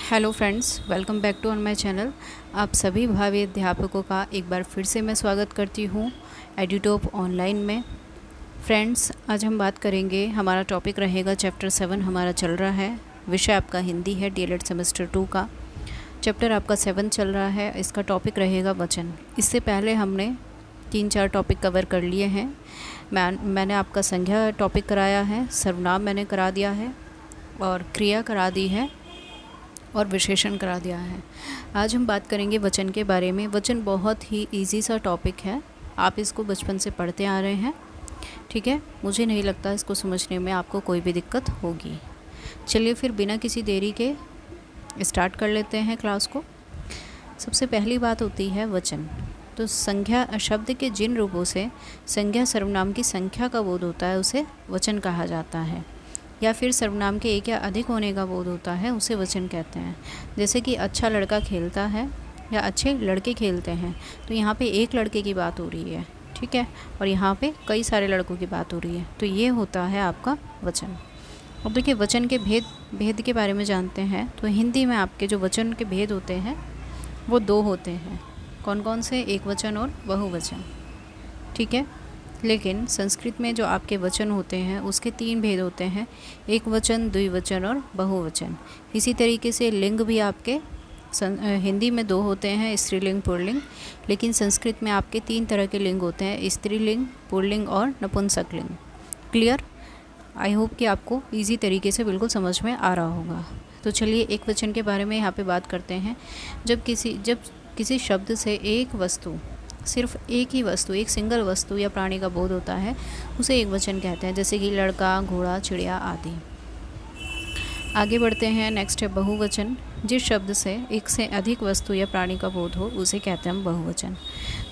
Hello friends, welcome back to on my channel. आप सभी भावी अध्यापकों का एक बार फिर से मैं स्वागत करती हूँ एडुटॉप ऑनलाइन में। फ्रेंड्स, आज हम बात करेंगे, हमारा टॉपिक रहेगा चैप्टर 7 हमारा चल रहा है। विषय आपका हिंदी है, डीएलएड सेमेस्टर 2 का। चैप्टर आपका 7 चल रहा है। इसका टॉपिक रहेगा वचन। इससे पहले हमने 3-4 टॉपिक कवर कर लिए हैं। मैंने आपका संज्ञा टॉपिक कराया है, सर्वनाम मैंने करा दिया है और क्रिया करा दी है और विशेषण करा दिया है। आज हम बात करेंगे वचन के बारे में। वचन बहुत ही इजी सा टॉपिक है, आप इसको बचपन से पढ़ते आ रहे हैं, ठीक है। मुझे नहीं लगता इसको समझने में आपको कोई भी दिक्कत होगी। चलिए फिर बिना किसी देरी के स्टार्ट कर लेते हैं क्लास को। सबसे पहली बात होती है वचन। तो संज्ञा शब्द के जिन रूपों से संज्ञा सर्वनाम की संख्या का बोध होता है उसे वचन कहा जाता है, या फिर सर्वनाम के एक या अधिक होने का बोध होता है उसे वचन कहते हैं। जैसे कि अच्छा लड़का खेलता है या अच्छे लड़के खेलते हैं, तो यहाँ पे एक लड़के की बात हो रही है, ठीक है, और यहाँ पे कई सारे लड़कों की बात हो रही है, तो ये होता है आपका वचन। अब देखिए वचन के भेद के बारे में जानते हैं। तो हिंदी में आपके जो वचन के भेद होते हैं वो 2 होते हैं। कौन कौन से? एक वचन और बहुवचन, ठीक है। लेकिन संस्कृत में जो आपके वचन होते हैं उसके 3 भेद होते हैं, एक वचन, द्विवचन और बहुवचन। इसी तरीके से लिंग भी आपके हिंदी में 2 होते हैं, स्त्रीलिंग, पुल्लिंग। लेकिन संस्कृत में आपके 3 तरह के लिंग होते हैं, स्त्रीलिंग, पुल्लिंग और नपुंसकलिंग। क्लियर? आई होप कि आपको इजी तरीके से बिल्कुल समझ में आ रहा होगा। तो चलिए एक वचन के बारे में यहाँ पे बात करते हैं। जब किसी शब्द से एक वस्तु, सिर्फ एक ही वस्तु, एक सिंगल वस्तु या प्राणी का बोध होता है उसे एक वचन कहते हैं, जैसे कि लड़का, घोड़ा, चिड़िया आदि। आगे बढ़ते हैं। नेक्स्ट है बहुवचन। जिस शब्द से एक से अधिक वस्तु या प्राणी का बोध हो उसे कहते हैं हम बहुवचन,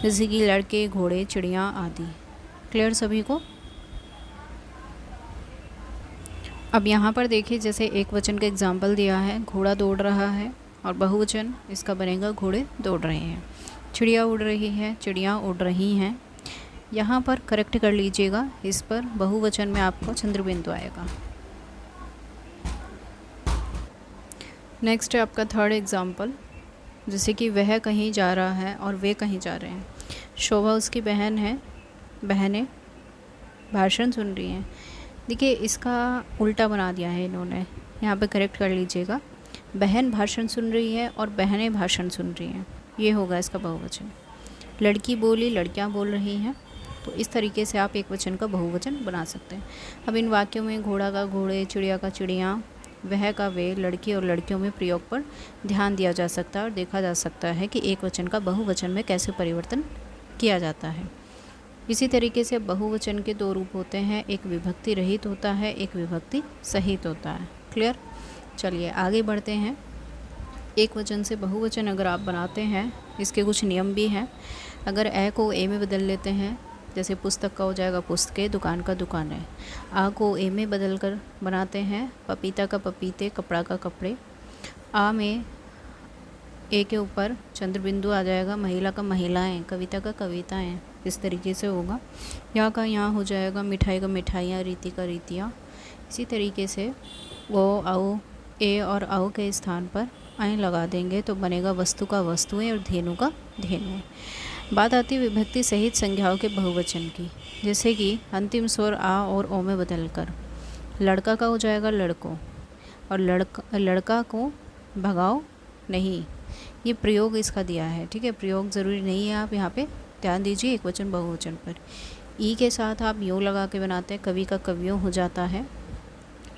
जैसे कि लड़के, घोड़े, चिड़िया आदि। क्लियर सभी को? अब यहाँ पर देखिए, जैसे एक वचन का एग्जाम्पल दिया है, घोड़ा दौड़ रहा है, और बहुवचन इसका बनेगा घोड़े दौड़ रहे हैं। चिड़िया उड़ रही है, चिड़ियाँ उड़ रही हैं। यहाँ पर करेक्ट कर लीजिएगा, इस पर बहुवचन में आपको चंद्रबिंदु आएगा। नेक्स्ट है आपका थर्ड एग्जाम्पल, जैसे कि वह कहीं जा रहा है और वे कहीं जा रहे हैं। शोभा उसकी बहन है, बहनें भाषण सुन रही हैं। देखिए इसका उल्टा बना दिया है इन्होंने, यहाँ पे करेक्ट कर लीजिएगा। बहन भाषण सुन रही है और बहनें भाषण सुन रही हैं, ये होगा इसका बहुवचन। लड़की बोली, लड़कियां बोल रही हैं। तो इस तरीके से आप एक वचन का बहुवचन बना सकते हैं। अब इन वाक्यों में घोड़ा का घोड़े, चिड़िया का चिड़िया, वह का वे, लड़की और लड़कियों में प्रयोग पर ध्यान दिया जा सकता है और देखा जा सकता है कि एक वचन का बहुवचन में कैसे परिवर्तन किया जाता है। इसी तरीके से बहुवचन के 2 रूप होते हैं, एक विभक्ति रहित होता है, एक विभक्ति सहित होता है। क्लियर? चलिए आगे बढ़ते हैं। एक वचन से बहुवचन अगर आप बनाते हैं, इसके कुछ नियम भी हैं। अगर ए को ए में बदल लेते हैं, जैसे पुस्तक का हो जाएगा पुस्तकें, दुकान का दुकानें। आ को ए में बदल कर बनाते हैं, पपीता का पपीते, कपड़ा का कपड़े। आ में ए के ऊपर चंद्रबिंदु आ जाएगा, महिला का महिलाएं, कविता का कविताएं, इस तरीके से होगा। यहाँ का यहाँ हो जाएगा, मिठाई का मिठाइयाँ, रीति का रीतियाँ। इसी तरीके से वो आओ, ए और आओ के स्थान पर आएँ लगा देंगे तो बनेगा वस्तु का वस्तुएं और धेनु का धेनुएं। बात आती है विभक्ति सहित संज्ञाओं के बहुवचन की, जैसे कि अंतिम स्वर आ और ओ में बदलकर लड़का का हो जाएगा लड़कों, और लड़का को भगाओ नहीं। ये प्रयोग इसका दिया है, ठीक है। प्रयोग ज़रूरी नहीं है, आप यहाँ पे ध्यान दीजिए एक वचन बहुवचन पर। ई के साथ आप यो लगा के बनाते हैं, कवि का कवियों हो जाता है।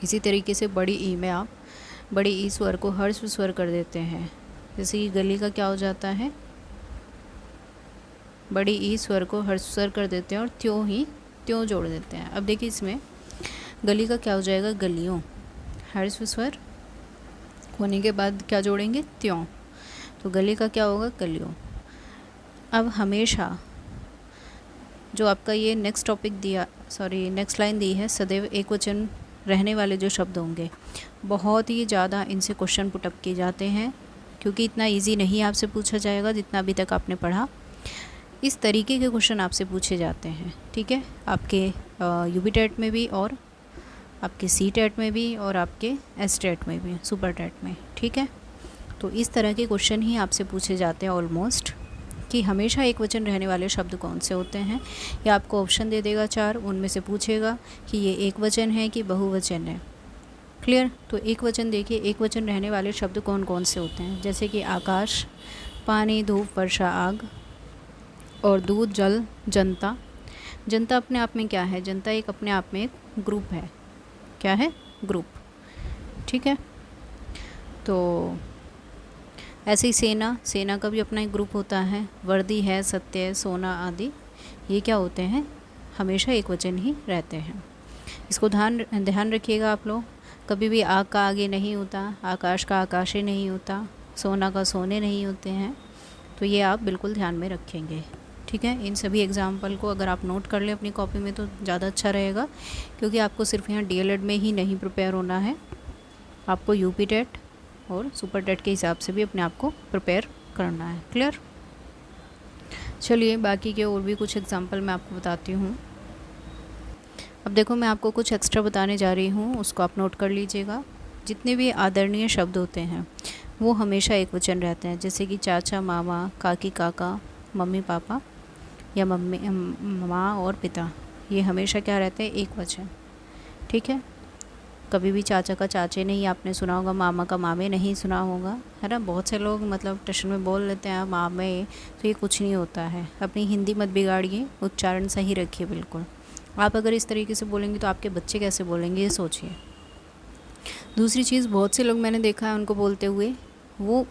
इसी तरीके से बड़ी ई में आप बड़ी ई स्वर को हर्ष स्वर कर देते हैं, जैसे कि गली का क्या हो जाता है, बड़ी ई स्वर को हर्ष स्वर कर देते हैं और त्यों जोड़ देते हैं। अब देखिए इसमें गली का क्या हो जाएगा, गलियों, हर्ष स्वर होने के बाद क्या जोड़ेंगे, त्यों, तो गली का क्या होगा, गलियों। अब हमेशा जो आपका ये नेक्स्ट लाइन दी है, सदैव एक वचन रहने वाले जो शब्द होंगे, बहुत ही ज़्यादा इनसे क्वेश्चन पुटअप किए जाते हैं, क्योंकि इतना इजी नहीं आपसे पूछा जाएगा जितना अभी तक आपने पढ़ा। इस तरीके के क्वेश्चन आपसे पूछे जाते हैं, ठीक है, आपके यूपी टेट में भी और आपके सी टेट में भी और आपके एस टेट में भी, सुपर टेट में, ठीक है। तो इस तरह के क्वेश्चन ही आपसे पूछे जाते हैं ऑलमोस्ट, कि हमेशा एक वचन रहने वाले शब्द कौन से होते हैं। या आपको ऑप्शन दे देगा 4, उनमें से पूछेगा कि ये एक वचन है कि बहुवचन है। क्लियर। तो एक वचन देखिए, एक वचन रहने वाले शब्द कौन कौन से होते हैं, जैसे कि आकाश, पानी, धूप, वर्षा, आग, और दूध, जल, जनता। जनता अपने आप में क्या है, जनता एक अपने आप में एक ग्रुप है। क्या है, ग्रुप। ठीक है। तो ऐसे ही सेना, सेना का भी अपना एक ग्रुप होता है। वर्दी है, सत्य है, सोना आदि, ये क्या होते हैं, हमेशा एक वचन ही रहते हैं। इसको ध्यान रखिएगा आप लोग। कभी भी आग का आगे नहीं होता, आकाश का आकाशे नहीं होता, सोना का सोने नहीं होते हैं। तो ये आप बिल्कुल ध्यान में रखेंगे। ठीक है। इन सभी एग्जाम्पल को अगर आप नोट कर लें अपनी कॉपी में तो ज़्यादा अच्छा रहेगा, क्योंकि आपको सिर्फ यहाँ डीएलएड में ही नहीं प्रिपेयर होना है, आपको यूपी टेट और सुपर टेट के हिसाब से भी अपने आप को प्रिपेयर करना है। क्लियर। चलिए बाकी के और भी कुछ एग्जाम्पल मैं आपको बताती हूँ। अब देखो, मैं आपको कुछ एक्स्ट्रा बताने जा रही हूँ, उसको आप नोट कर लीजिएगा। जितने भी आदरणीय शब्द होते हैं वो हमेशा एक वचन रहते हैं, जैसे कि चाचा, मामा, काकी, काका, मम्मी पापा, या मम्मी, माँ और पिता, ये हमेशा क्या रहते हैं, एक वचन। ठीक है। कभी भी चाचा का चाचे नहीं आपने सुना होगा, मामा का मामे नहीं सुना होगा, है ना। बहुत से लोग मतलब टशन में बोल लेते हैं मामे, तो ये कुछ नहीं होता है। अपनी हिंदी मत बिगाड़िए, उच्चारण सही रखिए बिल्कुल। आप अगर इस तरीके से बोलेंगे तो आपके बच्चे कैसे बोलेंगे, ये सोचिए। दूसरी चीज़, बहुत से लोग मैंने देखा है उनको बोलते हुए, वो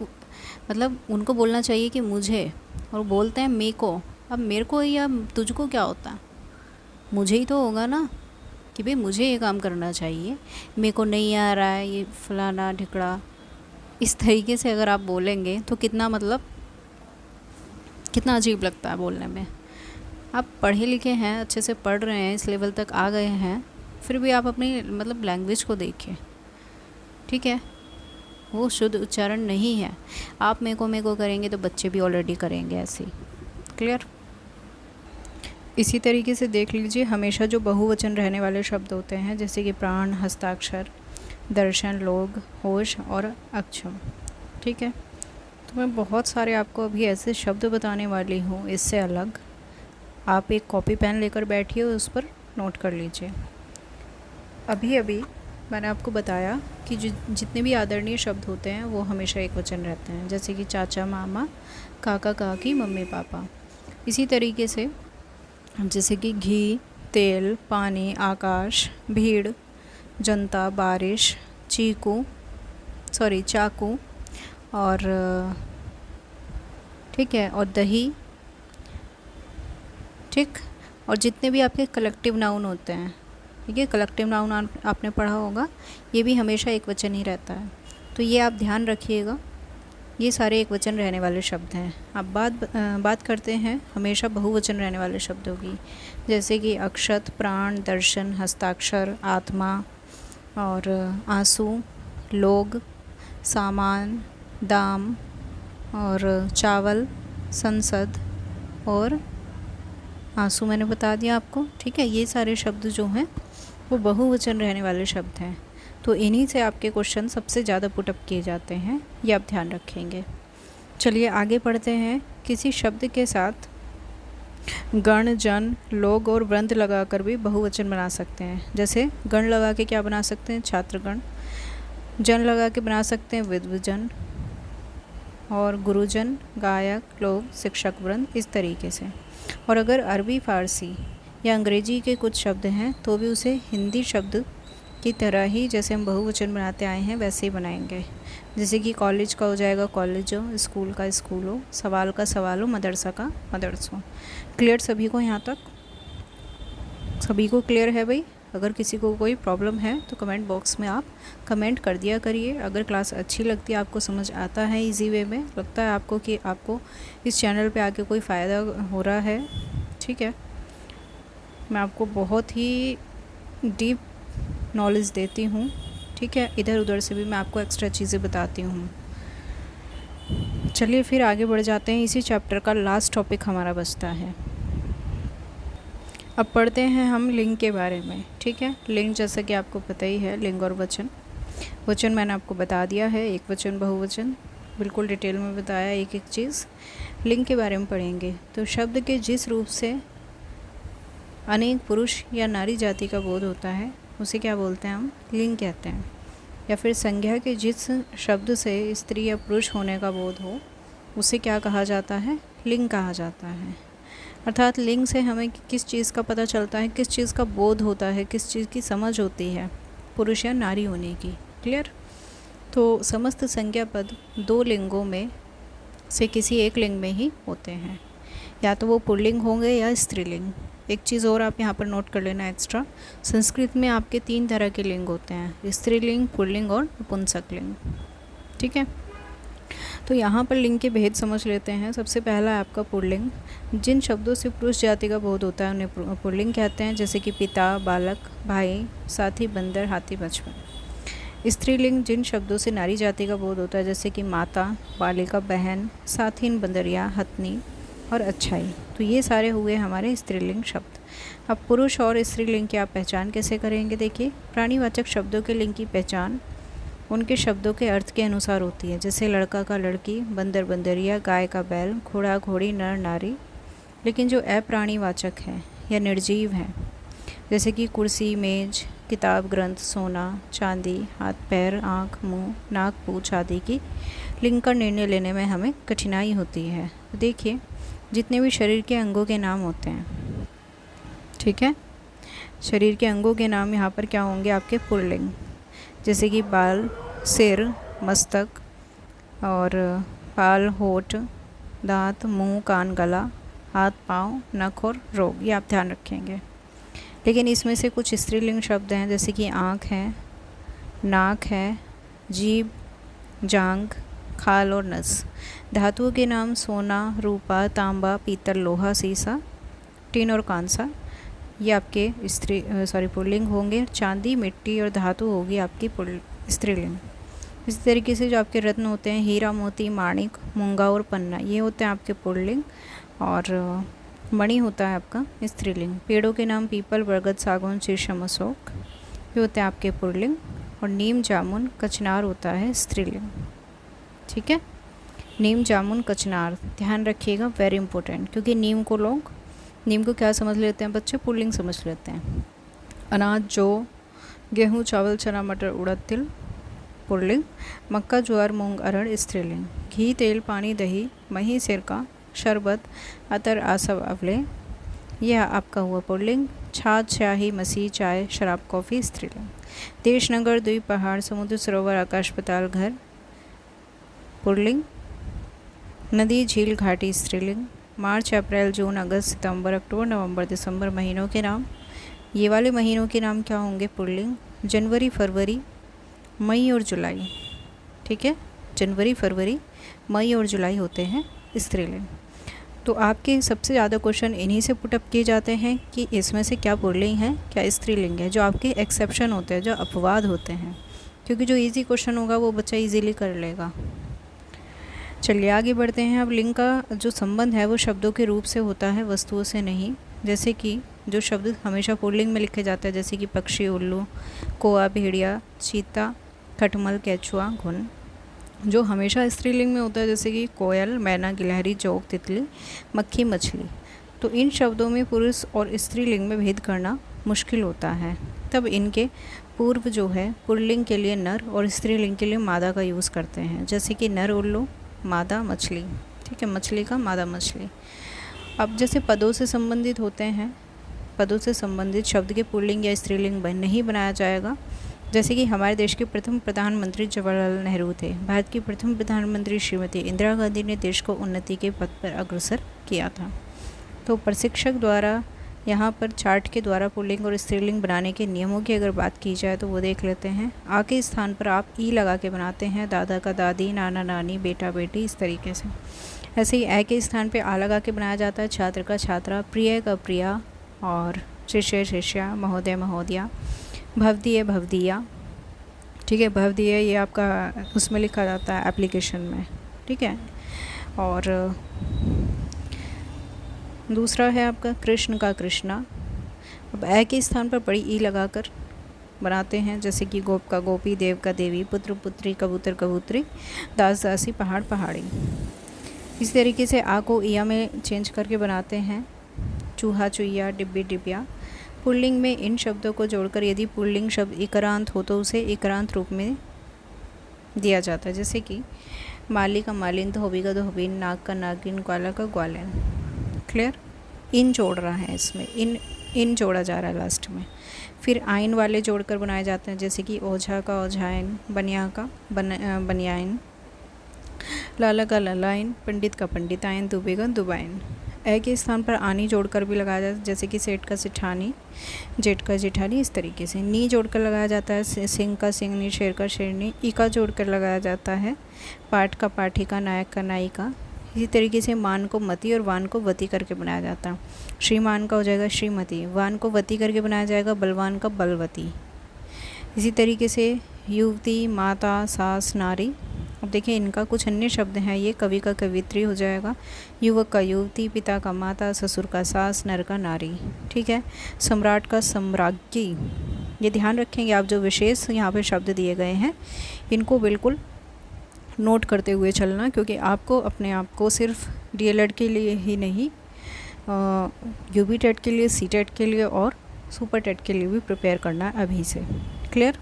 मतलब उनको बोलना चाहिए कि मुझे, और बोलते हैं मे को। अब मेरे को या तुझको क्या होता है, मुझे ही तो होगा ना, कि भाई मुझे ये काम करना चाहिए, मेरे को नहीं आ रहा है, ये फलाना ढिकड़ा। इस तरीके से अगर आप बोलेंगे तो कितना मतलब कितना अजीब लगता है बोलने में। आप पढ़े लिखे हैं, अच्छे से पढ़ रहे हैं, इस लेवल तक आ गए हैं, फिर भी आप अपनी मतलब लैंग्वेज को देखिए। ठीक है। वो शुद्ध उच्चारण नहीं है। आप मेरे को करेंगे तो बच्चे भी ऑलरेडी करेंगे ऐसे ही। क्लियर। इसी तरीके से देख लीजिए, हमेशा जो बहुवचन रहने वाले शब्द होते हैं, जैसे कि प्राण, हस्ताक्षर, दर्शन, लोग, होश और अक्षम। ठीक है। तो मैं बहुत सारे आपको अभी ऐसे शब्द बताने वाली हूँ इससे अलग। आप एक कॉपी पेन लेकर बैठिए, उस पर नोट कर लीजिए। अभी अभी मैंने आपको बताया कि जितने भी आदरणीय शब्द होते हैं वो हमेशा एक वचन रहते हैं, जैसे कि चाचा, मामा, काका, काकी, मम्मी पापा। इसी तरीके से जैसे कि घी, तेल, पानी, आकाश, भीड़, जनता, बारिश, चाकू, और ठीक है, और दही। ठीक। और जितने भी आपके कलेक्टिव नाउन होते हैं, ठीक है, कलेक्टिव नाउन आपने पढ़ा होगा, ये भी हमेशा एक वचन ही रहता है। तो ये आप ध्यान रखिएगा, ये सारे एक वचन रहने वाले शब्द हैं। अब बात करते हैं हमेशा बहुवचन रहने वाले शब्दों की, जैसे कि अक्षत, प्राण, दर्शन, हस्ताक्षर, आत्मा, और आंसू, लोग, सामान, दाम, और चावल, संसद, और आंसू मैंने बता दिया आपको। ठीक है। ये सारे शब्द जो हैं वो बहुवचन रहने वाले शब्द हैं। तो इन्हीं से आपके क्वेश्चन सबसे ज़्यादा पुटअप किए जाते हैं, ये आप ध्यान रखेंगे। चलिए आगे पढ़ते हैं। किसी शब्द के साथ गण, जन, लोग और वृंद लगाकर भी बहुवचन बना सकते हैं। जैसे गण लगा के क्या बना सकते हैं, छात्रगण। जन लगा के बना सकते हैं विद्वजन, और गुरुजन, गायक, लोग, शिक्षक वृंद, इस तरीके से। और अगर अरबी, फ़ारसी या अंग्रेजी के कुछ शब्द हैं तो भी उसे हिंदी शब्द की तरह ही जैसे हम बहुवचन बनाते आए हैं वैसे ही बनाएंगे। जैसे कि कॉलेज का हो जाएगा कॉलेज हो, स्कूल का स्कूल हो, सवाल का सवाल हो, मदरसा का मदरसा हो। क्लियर सभी को यहाँ तक? सभी को क्लियर है भाई? अगर किसी को कोई प्रॉब्लम है तो कमेंट बॉक्स में आप कमेंट कर दिया करिए। अगर क्लास अच्छी लगती है, आपको समझ आता है इजी वे में, लगता है आपको कि आपको इस चैनल पे आके कोई फ़ायदा हो रहा है, ठीक है, मैं आपको बहुत ही डीप नॉलेज देती हूँ, ठीक है, इधर उधर से भी मैं आपको एक्स्ट्रा चीज़ें बताती हूँ। चलिए फिर आगे बढ़ जाते हैं। इसी चैप्टर का लास्ट टॉपिक हमारा बचता है। अब पढ़ते हैं हम लिंग के बारे में, ठीक है। लिंग जैसा कि आपको पता ही है, लिंग और वचन। वचन मैंने आपको बता दिया है, एक वचन, बहुवचन। बिल्कुल डिटेल में बताया एक एक चीज़। लिंग के बारे में पढ़ेंगे तो शब्द के जिस रूप से अनेक पुरुष या नारी जाति का बोध होता है उसे क्या बोलते हैं, हम लिंग कहते हैं। या फिर संज्ञा के जिस शब्द से स्त्री या पुरुष होने का बोध हो उसे क्या कहा जाता है, लिंग कहा जाता है। अर्थात लिंग से हमें किस चीज़ का पता चलता है, किस चीज़ का बोध होता है, किस चीज़ की समझ होती है पुरुष या नारी होने की। क्लियर। तो समस्त संज्ञा पद दो लिंगों में से किसी एक लिंग में ही होते हैं, या तो वो पुल्लिंग होंगे या स्त्रीलिंग। एक चीज़ और आप यहाँ पर नोट कर लेना एक्स्ट्रा, संस्कृत में आपके 3 तरह के लिंग होते हैं, स्त्रीलिंग, पुल्लिंग और नपुंसक लिंग। ठीक है। तो यहाँ पर लिंग के भेद समझ लेते हैं। सबसे पहला है आपका पुल्लिंग। जिन शब्दों से पुरुष जाति का बोध होता है उन्हें पुल्लिंग कहते हैं, जैसे कि पिता, बालक, भाई, साथी, बंदर, हाथी, बचपन। स्त्रीलिंग जिन शब्दों से नारी जाति का बोध होता है, जैसे कि माता, बालिका, बहन, साथीन, बंदरिया, हथनी और अच्छाई। तो ये सारे हुए हमारे स्त्रीलिंग शब्द। अब पुरुष और स्त्रीलिंग की आप पहचान कैसे करेंगे, देखिए। प्राणीवाचक शब्दों के लिंग की पहचान उनके शब्दों के अर्थ के अनुसार होती है, जैसे लड़का का लड़की, बंदर बंदरिया, गाय का बैल, घोड़ा घोड़ी, नर नारी। लेकिन जो अप्राणीवाचक है या निर्जीव हैं, जैसे कि कुर्सी, मेज, किताब, ग्रंथ, सोना, चांदी, हाथ पैर, आँख, मुंह, नाक, पूँछ आदि की लिंग का निर्णय लेने में हमें कठिनाई होती है। देखिए, जितने भी शरीर के अंगों के नाम होते हैं, ठीक है, शरीर के अंगों के नाम यहाँ पर क्या होंगे, आपके पुल्लिंग। जैसे कि बाल, सिर, मस्तक, और बाल, होठ, दांत, मुंह, कान, गला, हाथ, पाँव, नख और रोग, ये आप ध्यान रखेंगे। लेकिन इसमें से कुछ स्त्रीलिंग शब्द हैं, जैसे कि आँख है, नाक है, जीभ, जांघ, खाल और नस। धातुओं के नाम सोना, रूपा, तांबा, पीतल, लोहा, सीसा, टिन और कांसा, ये आपके पुल्लिंग होंगे। चांदी, मिट्टी और धातु होगी आपकी स्त्रीलिंग। इसी तरीके से जो आपके रत्न होते हैं, हीरा, मोती, माणिक, मूंगा और पन्ना, ये होते हैं आपके पुल्लिंग। और मणि होता है आपका स्त्रीलिंग। पेड़ों के नाम पीपल, बरगद, सागौन, शीशम, अशोक, ये होते हैं आपके पुल्लिंग। और नीम, जामुन, कचनार होता है स्त्रीलिंग। ठीक है, नीम, जामुन, कचनार ध्यान रखिएगा, वेरी इंपॉर्टेंट, क्योंकि नीम को क्या समझ लेते हैं बच्चे, पुल्लिंग समझ लेते हैं। अनाज, जौ, गेहूँ, चावल, चना, मटर, उड़द, तिल, पुल्लिंग। मक्का, ज्वार, मूंग, अरहर स्त्रीलिंग। घी, तेल, पानी, दही, मही, सिरका, शरबत, अतर, आसव, अवले, यह आपका हुआ पुल्लिंग। छाछ, स्याही, मसीह, चाय, शराब, कॉफ़ी स्त्रीलिंग। देश, नगर, द्वीप, पहाड़, समुद्र, सरोवर, आकाश, पाताल, घर, पुल्लिंग। नदी, झील, घाटी स्त्रीलिंग। मार्च, अप्रैल, जून, अगस्त, सितंबर, अक्टूबर, नवंबर, दिसंबर महीनों के नाम, ये वाले महीनों के नाम क्या होंगे, पुल्लिंग। जनवरी, फरवरी, मई और जुलाई। ठीक है, जनवरी, फरवरी, मई और जुलाई होते हैं स्त्रीलिंग। तो आपके सबसे ज़्यादा क्वेश्चन इन्हीं से पुटअप किए जाते हैं कि इसमें से क्या पुल्लिंग है, क्या स्त्रीलिंग है। जो आपके एक्सेप्शन होते हैं, जो अपवाद होते हैं, क्योंकि जो इजी क्वेश्चन होगा वो बच्चा इजीली कर लेगा। चलिए आगे बढ़ते हैं। अब लिंग का जो संबंध है वो शब्दों के रूप से होता है, वस्तुओं से नहीं। जैसे कि जो शब्द हमेशा पुल्लिंग में लिखे जाते हैं, जैसे कि पक्षी, उल्लू, कौआ, भेड़िया, चीता, खटमल, केचुआ, घुन। जो हमेशा स्त्रीलिंग में होता है, जैसे कि कोयल, मैना, गिलहरी, जोग, तितली, मक्खी, मछली। तो इन शब्दों में पुरुष और स्त्रीलिंग में भेद करना मुश्किल होता है। तब इनके पूर्व जो है पुल्लिंग के लिए नर और स्त्रीलिंग के लिए मादा का यूज़ करते हैं, जैसे कि नर उल्लू, मादा मछली। ठीक है, मछली का मादा मछली। अब जैसे पदों से संबंधित होते हैं, पदों से संबंधित शब्द के पुल्लिंग या स्त्रीलिंग नहीं बनाया जाएगा। जैसे कि हमारे देश के प्रथम प्रधानमंत्री जवाहरलाल नेहरू थे। भारत की प्रथम प्रधानमंत्री श्रीमती इंदिरा गांधी ने देश को उन्नति के पथ पर अग्रसर किया था। तो प्रशिक्षक द्वारा यहाँ पर चार्ट के द्वारा पुल्लिंग और स्त्रीलिंग बनाने के नियमों की अगर बात की जाए तो वो देख लेते हैं। आ के स्थान पर आप ई लगा के बनाते हैं, दादा का दादी, नाना नानी, बेटा बेटी, इस तरीके से। ऐसे ही ए के स्थान पे आ लगा के बनाया जाता है, छात्र का छात्रा, प्रिय का प्रिया, और शिष्य शिष्या, महोदय महोदया, भवदीय भवदिया। ठीक है, भवदीय ये आपका उसमें लिखा जाता है एप्लीकेशन में। ठीक है, और दूसरा है आपका कृष्ण का कृष्णा। अब ए के स्थान पर बड़ी ई लगाकर बनाते हैं, जैसे कि गोप का गोपी, देव का देवी, पुत्र पुत्री, कबूतर कबूतरी, दास दासी, पहाड़ पहाड़ी। इसी तरीके से आ को इया में चेंज करके बनाते हैं, चूहा चुईया, डिब्बी डिबिया। पुल्लिंग में इन शब्दों को जोड़कर यदि पुल्लिंग शब्द इकरांत हो तो उसे इकरांत रूप में दिया जाता है, जैसे कि माली का मालिन, धोबी का धोबिन, नाग का नागिन, ग्वाला का ग्वालन। क्लियर? इन जोड़ रहा है इसमें, इन जोड़ा जा रहा है लास्ट में। फिर आइन वाले जोड़कर बनाए जाते हैं, जैसे कि ओझा का ओझाइन, बनिया का बनियाइन, लाला का ललाइन, पंडित का पंडिताइन, दुबे का दुबाइन। ए के स्थान पर आनी जोड़कर भी लगाया जाता है, जैसे कि सेठ का सेठानी, जेठ का जेठानी। इस तरीके से नी जोड़कर लगाया जाता है, सिंह का सिंहनी, शेर का शेरनी। ई का जोड़कर लगाया जाता है, पाठ का पाठिका, नायक का नायिका। इसी तरीके से मान को मति और वान को वती करके बनाया जाता है। श्रीमान का हो जाएगा श्रीमती, वान को वती करके बनाया जाएगा, बलवान का बलवती। इसी तरीके से युवती, माता, सास, नारी। अब देखिए इनका कुछ अन्य शब्द हैं, ये कवि का कवित्री हो जाएगा, युवक का युवती, पिता का माता, ससुर का सास, नर का नारी। ठीक है। सम्राट का सम्राज्ञी। ये ध्यान रखेंगे आप, जो विशेष यहाँ पे शब्द दिए गए हैं इनको बिल्कुल नोट करते हुए चलना, क्योंकि आपको अपने आप को सिर्फ डीएलएड के लिए ही नहीं, यूबी टेट के लिए, सी टेट के लिए और सुपर टेट के लिए भी प्रिपेयर करना है अभी से। क्लियर?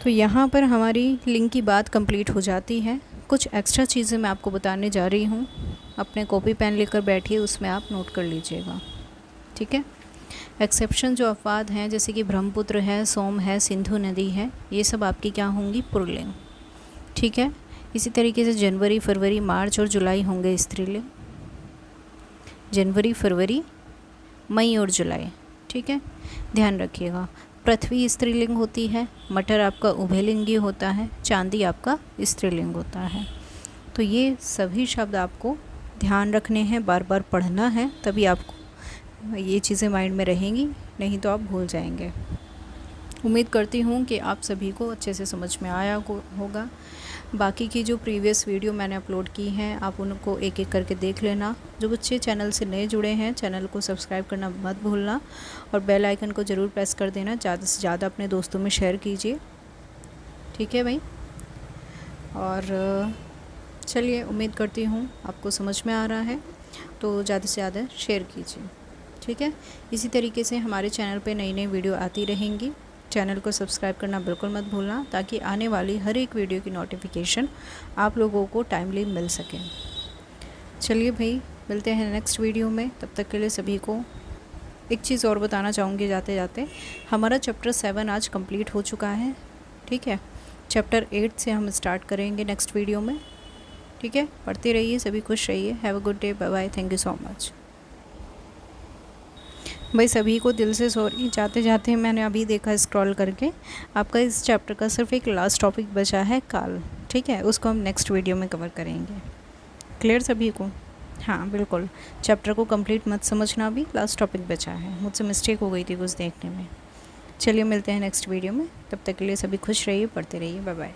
तो यहाँ पर हमारी लिंक की बात कंप्लीट हो जाती है। कुछ एक्स्ट्रा चीज़ें मैं आपको बताने जा रही हूँ, अपने कॉपी पेन लेकर बैठिए, उसमें आप नोट कर लीजिएगा। ठीक है। एक्सेप्शन जो अपवाद हैं, जैसे कि ब्रह्मपुत्र है, सोम है, सिंधु नदी है, ये सब आपकी क्या होंगी? पुल्लिंग। ठीक है। इसी तरीके से जनवरी, फरवरी, मार्च और जुलाई होंगे स्त्रीलिंग। जनवरी, फरवरी, मई और जुलाई। ठीक है, ध्यान रखिएगा। पृथ्वी स्त्रीलिंग होती है, मटर आपका उभयलिंगी होता है, चांदी आपका स्त्रीलिंग होता है। तो ये सभी शब्द आपको ध्यान रखने हैं, बार बार पढ़ना है, तभी आपको ये चीज़ें माइंड में रहेंगी, नहीं तो आप भूल जाएंगे। उम्मीद करती हूँ कि आप सभी को अच्छे से समझ में आया होगा। बाकी की जो प्रीवियस वीडियो मैंने अपलोड की हैं आप उनको एक एक करके देख लेना। जो बच्चे चैनल से नए जुड़े हैं, चैनल को सब्सक्राइब करना मत भूलना और बेल आइकन को ज़रूर प्रेस कर देना। ज़्यादा से ज़्यादा अपने दोस्तों में शेयर कीजिए। ठीक है भाई। और चलिए, उम्मीद करती हूँ आपको समझ में आ रहा है, तो ज़्यादा से ज़्यादा शेयर कीजिए। ठीक है। इसी तरीके से हमारे चैनल पे नई नई वीडियो आती रहेंगी। चैनल को सब्सक्राइब करना बिल्कुल मत भूलना, ताकि आने वाली हर एक वीडियो की नोटिफिकेशन आप लोगों को टाइमली मिल सके। चलिए भाई, मिलते हैं नेक्स्ट वीडियो में। तब तक के लिए सभी को एक चीज़ और बताना चाहूँगी जाते जाते, हमारा चैप्टर 7 आज कंप्लीट हो चुका है। ठीक है। चैप्टर 8 से हम स्टार्ट करेंगे नेक्स्ट वीडियो में। ठीक है। पढ़ते रहिए, सभी खुश रहिए। Have a good day, bye bye, thank you so much. भाई सभी को दिल से सॉरी, जाते जाते मैंने अभी देखा स्क्रॉल करके, आपका इस चैप्टर का सिर्फ एक लास्ट टॉपिक बचा है काल। ठीक है, उसको हम नेक्स्ट वीडियो में कवर करेंगे। क्लियर सभी को? हाँ बिल्कुल, चैप्टर को कंप्लीट मत समझना, अभी लास्ट टॉपिक बचा है, मुझसे मिस्टेक हो गई थी कुछ देखने में। चलिए मिलते हैं नेक्स्ट वीडियो में, तब तक के लिए सभी खुश रहिए, पढ़ते रहिए, बाय बाय।